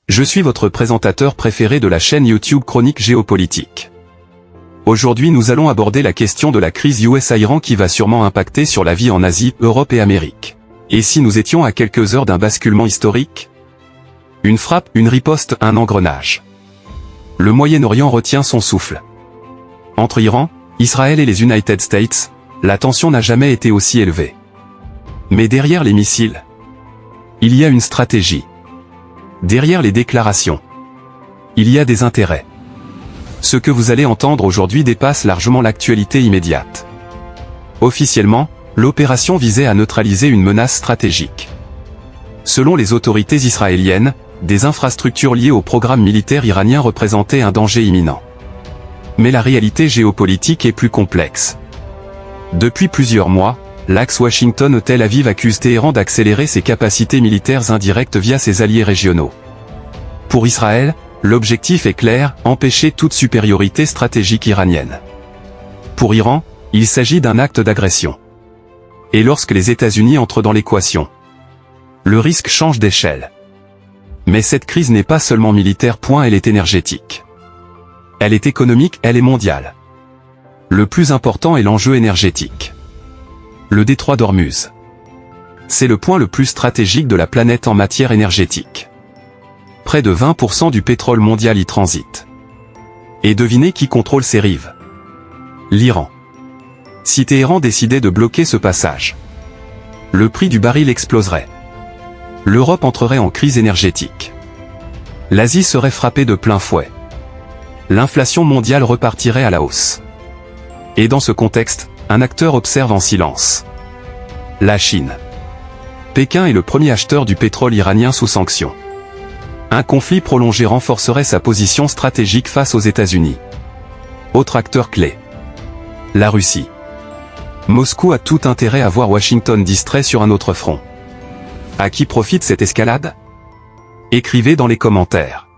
Je suis votre présentateur préféré de la chaîne YouTube Chronique Géopolitique. Aujourd'hui nous allons aborder la question de la crise US-Iran qui va sûrement impacter sur la vie en Asie, Europe et Amérique. Et si nous étions à quelques heures d'un basculement historique? Une frappe, une riposte, un engrenage. Le Moyen-Orient retient son souffle. Entre Iran, Israël et les United States, la tension n'a jamais été aussi élevée. Mais derrière les missiles, il y a une stratégie. Derrière les déclarations, il y a des intérêts. Ce que vous allez entendre aujourd'hui dépasse largement l'actualité immédiate. Officiellement, l'opération visait à neutraliser une menace stratégique. Selon les autorités israéliennes, des infrastructures liées au programme militaire iranien représentaient un danger imminent. Mais la réalité géopolitique est plus complexe. Depuis plusieurs mois, l'axe Washington-Tel Aviv accuse Téhéran d'accélérer ses capacités militaires indirectes via ses alliés régionaux. Pour Israël, l'objectif est clair, empêcher toute supériorité stratégique iranienne. Pour Iran, il s'agit d'un acte d'agression. Et lorsque les États-Unis entrent dans l'équation, le risque change d'échelle. Mais cette crise n'est pas seulement militaire, elle est énergétique. Elle est économique, elle est mondiale. Le plus important est l'enjeu énergétique. Le détroit d'Ormuz. C'est le point le plus stratégique de la planète en matière énergétique. Près de 20% du pétrole mondial y transite. Et devinez qui contrôle ces rives? L'Iran. Si Téhéran décidait de bloquer ce passage, le prix du baril exploserait. L'Europe entrerait en crise énergétique. L'Asie serait frappée de plein fouet. L'inflation mondiale repartirait à la hausse. Et dans ce contexte, un acteur observe en silence. La Chine. Pékin est le premier acheteur du pétrole iranien sous sanction. Un conflit prolongé renforcerait sa position stratégique face aux États-Unis. Autre acteur clé. La Russie. Moscou a tout intérêt à voir Washington distrait sur un autre front. À qui profite cette escalade? Écrivez dans les commentaires.